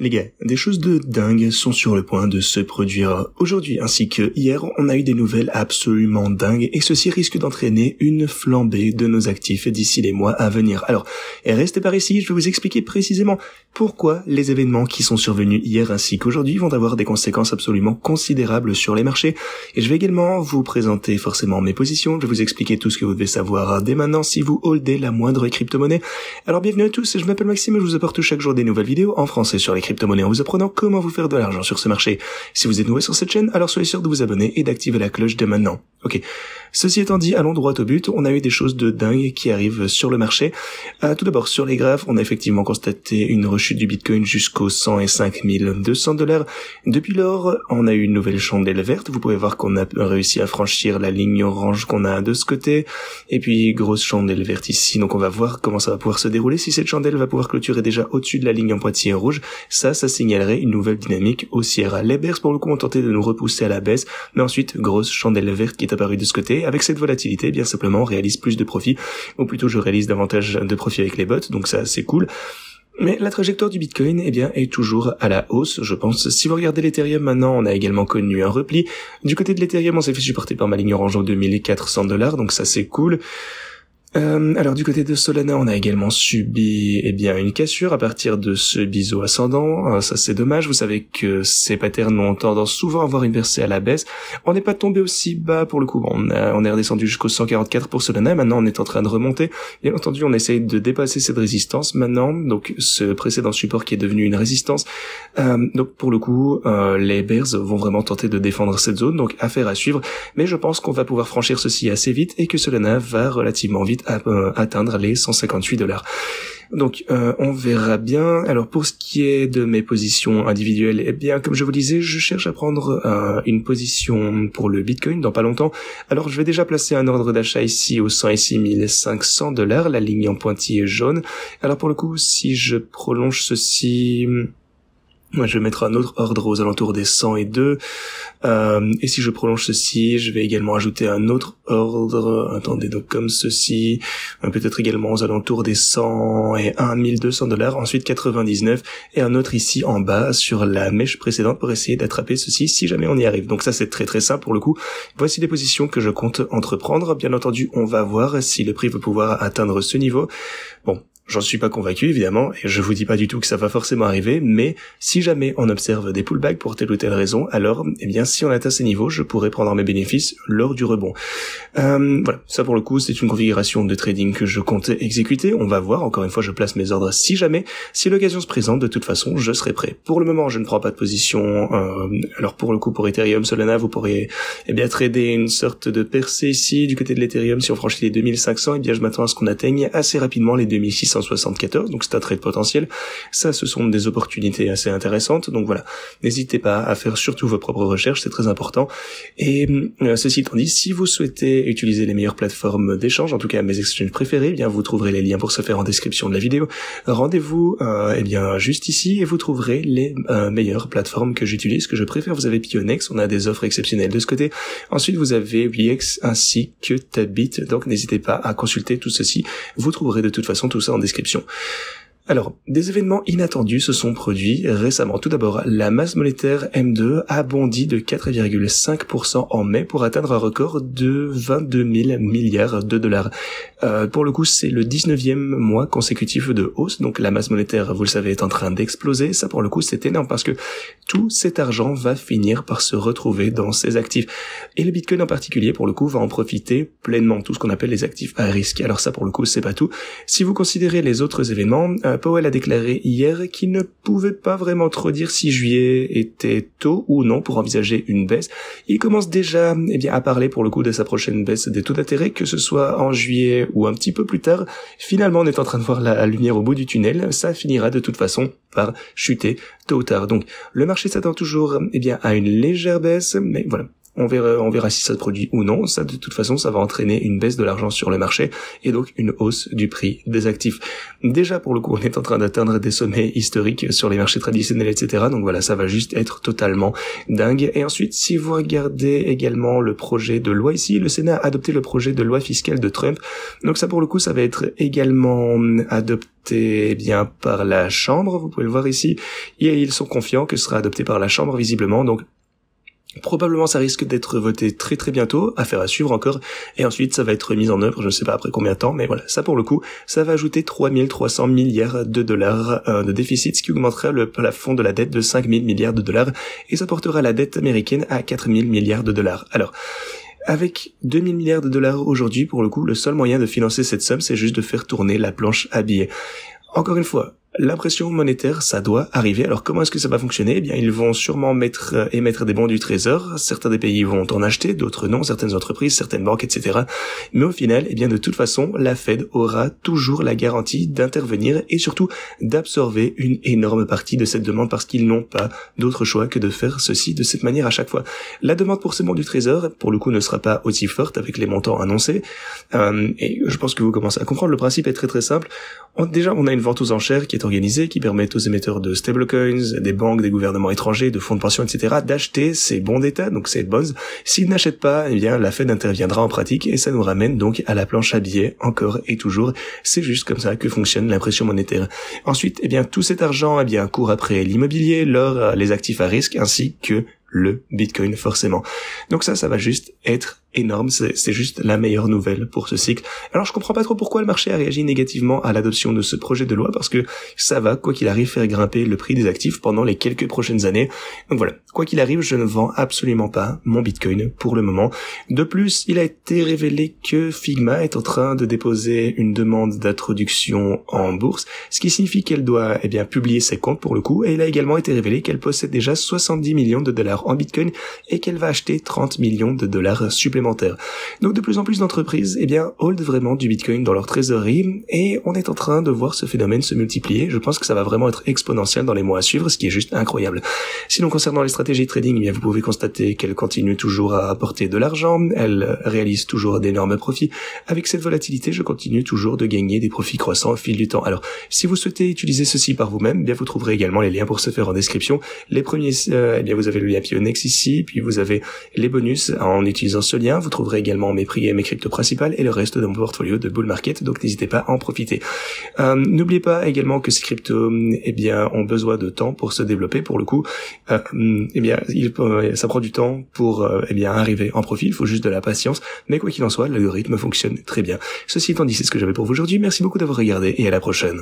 Les gars, des choses de dingue sont sur le point de se produire aujourd'hui ainsi que hier. On a eu des nouvelles absolument dingues et ceci risque d'entraîner une flambée de nos actifs d'ici les mois à venir. Alors, restez par ici, je vais vous expliquer précisément pourquoi les événements qui sont survenus hier ainsi qu'aujourd'hui vont avoir des conséquences absolument considérables sur les marchés. Et je vais également vous présenter forcément mes positions, je vais vous expliquer tout ce que vous devez savoir dès maintenant si vous holdez la moindre crypto-monnaie. Alors bienvenue à tous, je m'appelle Maxime et je vous apporte chaque jour des nouvelles vidéos en français sur les crypto-monnaies en vous apprenant comment vous faire de l'argent sur ce marché. Si vous êtes nouveau sur cette chaîne, alors soyez sûr de vous abonner et d'activer la cloche dès maintenant. Ok. Ceci étant dit, allons droit au but. On a eu des choses de dingue qui arrivent sur le marché. Tout d'abord, sur les graphes, on a effectivement constaté une rechute du Bitcoin jusqu'aux 105 200 $. Depuis lors, on a eu une nouvelle chandelle verte. Vous pouvez voir qu'on a réussi à franchir la ligne orange qu'on a de ce côté. Et puis, grosse chandelle verte ici. Donc, on va voir comment ça va pouvoir se dérouler. Si cette chandelle va pouvoir clôturer déjà au-dessus de la ligne en pointillé rouge, ça signalerait une nouvelle dynamique haussière. Les bears, pour le coup, ont tenté de nous repousser à la baisse. Mais ensuite, grosse chandelle verte qui est apparue de ce côté. Avec cette volatilité, bien simplement, on réalise plus de profit, ou plutôt je réalise davantage de profit avec les bots, donc ça c'est cool. Mais la trajectoire du Bitcoin, est toujours à la hausse, je pense. Si vous regardez l'Ethereum maintenant, on a également connu un repli. Du côté de l'Ethereum, on s'est fait supporter par ma ligne orange aux 2400 $, donc ça c'est cool. Alors du côté de Solana, on a également subi une cassure à partir de ce biseau ascendant. Ça c'est dommage, vous savez que ces patterns ont tendance souvent à avoir inversé à la baisse. On n'est pas tombé aussi bas pour le coup. Bon, on est redescendu jusqu'au 144 pour Solana, maintenant on est en train de remonter. Bien entendu, on essaye de dépasser cette résistance maintenant, donc ce précédent support qui est devenu une résistance. Donc pour le coup, les bears vont vraiment tenter de défendre cette zone, donc affaire à suivre. Mais je pense qu'on va pouvoir franchir ceci assez vite et que Solana va relativement vite atteindre les 158 $. Donc on verra bien. Alors pour ce qui est de mes positions individuelles, comme je vous disais, je cherche à prendre une position pour le Bitcoin dans pas longtemps. Alors je vais déjà placer un ordre d'achat ici aux 106 500 $, la ligne en pointillé jaune. Alors pour le coup, si je prolonge ceci, moi, je vais mettre un autre ordre aux alentours des 102. Et si je prolonge ceci, je vais également ajouter un autre ordre. Attendez, donc comme ceci. Peut-être également aux alentours des 101 200 $. Ensuite 99. Et un autre ici en bas sur la mèche précédente pour essayer d'attraper ceci si jamais on y arrive. Donc ça, c'est très très simple pour le coup. Voici les positions que je compte entreprendre. Bien entendu, on va voir si le prix va pouvoir atteindre ce niveau. Bon. J'en suis pas convaincu, évidemment, et je vous dis pas du tout que ça va forcément arriver, mais si jamais on observe des pullbacks pour telle ou telle raison, alors, si on atteint ces niveaux, je pourrais prendre mes bénéfices lors du rebond. Voilà. Ça, pour le coup, c'est une configuration de trading que je compte exécuter. On va voir. Encore une fois, je place mes ordres si jamais. Si l'occasion se présente, de toute façon, je serai prêt. Pour le moment, je ne prends pas de position. Alors, pour le coup, pour Ethereum, Solana, vous pourriez, trader une sorte de percée ici, du côté de l'Ethereum. Si on franchit les 2500, je m'attends à ce qu'on atteigne assez rapidement les 2674, donc c'est un trade potentiel. Ça, ce sont des opportunités assez intéressantes, donc voilà. N'hésitez pas à faire surtout vos propres recherches, c'est très important. Et ceci étant dit, si vous souhaitez utiliser les meilleures plateformes d'échange, en tout cas mes exchanges préférés, vous trouverez les liens pour ce faire en description de la vidéo. Rendez-vous juste ici et vous trouverez les meilleures plateformes que j'utilise, que je préfère. Vous avez Pionex, on a des offres exceptionnelles de ce côté. Ensuite, vous avez Wix ainsi que Tabit, donc n'hésitez pas à consulter tout ceci. Vous trouverez de toute façon tout ça en description. Alors, des événements inattendus se sont produits récemment. Tout d'abord, la masse monétaire M2 a bondi de 4,5% en mai pour atteindre un record de 22 000 milliards de dollars. Pour le coup, c'est le 19e mois consécutif de hausse, donc la masse monétaire, vous le savez, est en train d'exploser. Ça, pour le coup, c'est énorme parce que tout cet argent va finir par se retrouver dans ces actifs. Et le Bitcoin en particulier, pour le coup, va en profiter pleinement, tout ce qu'on appelle les actifs à risque. Alors ça, pour le coup, c'est pas tout. Si vous considérez les autres événements, Powell a déclaré hier qu'il ne pouvait pas vraiment trop dire si juillet était tôt ou non pour envisager une baisse. Il commence déjà à parler pour le coup de sa prochaine baisse des taux d'intérêt, que ce soit en juillet ou un petit peu plus tard. Finalement, on est en train de voir la lumière au bout du tunnel. Ça finira de toute façon par chuter tôt ou tard. Donc le marché s'attend toujours à une légère baisse, mais voilà. on verra si ça se produit ou non. Ça, de toute façon, ça va entraîner une baisse de l'argent sur le marché et donc une hausse du prix des actifs. Déjà, pour le coup, on est en train d'atteindre des sommets historiques sur les marchés traditionnels, etc. Donc voilà, ça va juste être totalement dingue. Et ensuite, si vous regardez également le projet de loi ici, le Sénat a adopté le projet de loi fiscale de Trump. Donc ça, pour le coup, ça va être également adopté bien par la Chambre. Vous pouvez le voir ici. Et ils sont confiants que ce sera adopté par la Chambre, visiblement. Donc probablement ça risque d'être voté très très bientôt, affaire à suivre encore, et ensuite ça va être mis en œuvre, je ne sais pas après combien de temps, mais voilà, ça pour le coup, ça va ajouter 3300 milliards de dollars de déficit, ce qui augmentera le plafond de la dette de 5000 milliards de dollars, et ça portera la dette américaine à 4000 milliards de dollars. Alors, avec 2000 milliards de dollars aujourd'hui, pour le coup, le seul moyen de financer cette somme, c'est juste de faire tourner la planche à billets. Encore une fois, l'impression monétaire, ça doit arriver. Alors comment est-ce que ça va fonctionner? Eh bien, ils vont sûrement émettre des bons du trésor. Certains des pays vont en acheter, d'autres non. Certaines entreprises, certaines banques, etc. Mais au final, eh bien, de toute façon, la Fed aura toujours la garantie d'intervenir et surtout d'absorber une énorme partie de cette demande parce qu'ils n'ont pas d'autre choix que de faire ceci de cette manière à chaque fois. La demande pour ces bons du trésor, pour le coup, ne sera pas aussi forte avec les montants annoncés. Et je pense que vous commencez à comprendre. Le principe est très très simple. Déjà, on a une vente aux enchères qui est organisée, qui permet aux émetteurs de stablecoins, des banques, des gouvernements étrangers, de fonds de pension, etc., d'acheter ces bons d'État, donc ces bonds. S'ils n'achètent pas, eh bien, la Fed interviendra en pratique et ça nous ramène donc à la planche à billets, encore et toujours. C'est juste comme ça que fonctionne l'impression monétaire. Ensuite, eh bien, tout cet argent, eh bien, court après l'immobilier, l'or, les actifs à risque, ainsi que le Bitcoin, forcément. Donc ça va juste être énorme, c'est juste la meilleure nouvelle pour ce cycle. Alors je comprends pas trop pourquoi le marché a réagi négativement à l'adoption de ce projet de loi, parce que ça va, quoi qu'il arrive, faire grimper le prix des actifs pendant les quelques prochaines années. Donc voilà, quoi qu'il arrive, je ne vends absolument pas mon Bitcoin pour le moment. De plus, il a été révélé que Figma est en train de déposer une demande d'introduction en bourse, ce qui signifie qu'elle doit, eh bien, publier ses comptes pour le coup, et il a également été révélé qu'elle possède déjà 70 millions de dollars en Bitcoin et qu'elle va acheter 30 millions de dollars supplémentaires. Donc de plus en plus d'entreprises, eh bien, hold vraiment du Bitcoin dans leur trésorerie et on est en train de voir ce phénomène se multiplier. Je pense que ça va vraiment être exponentiel dans les mois à suivre, ce qui est juste incroyable. Sinon, concernant les stratégies de trading, eh bien, vous pouvez constater qu'elles continuent toujours à apporter de l'argent, elles réalisent toujours d'énormes profits. Avec cette volatilité, je continue toujours de gagner des profits croissants au fil du temps. Alors, si vous souhaitez utiliser ceci par vous-même, eh bien, vous trouverez également les liens pour ce faire en description. Les premiers, eh bien, vous avez le lien Pionex ici, puis vous avez les bonus en utilisant ce lien. Vous trouverez également mes prix et mes cryptos principales et le reste de mon portfolio de bull market, donc n'hésitez pas à en profiter. N'oubliez pas également que ces cryptos, eh bien, ont besoin de temps pour se développer. Pour le coup, eh bien, ça prend du temps pour, eh bien, arriver en profit. Il faut juste de la patience. Mais quoi qu'il en soit, l'algorithme fonctionne très bien. Ceci étant dit, c'est ce que j'avais pour vous aujourd'hui. Merci beaucoup d'avoir regardé et à la prochaine.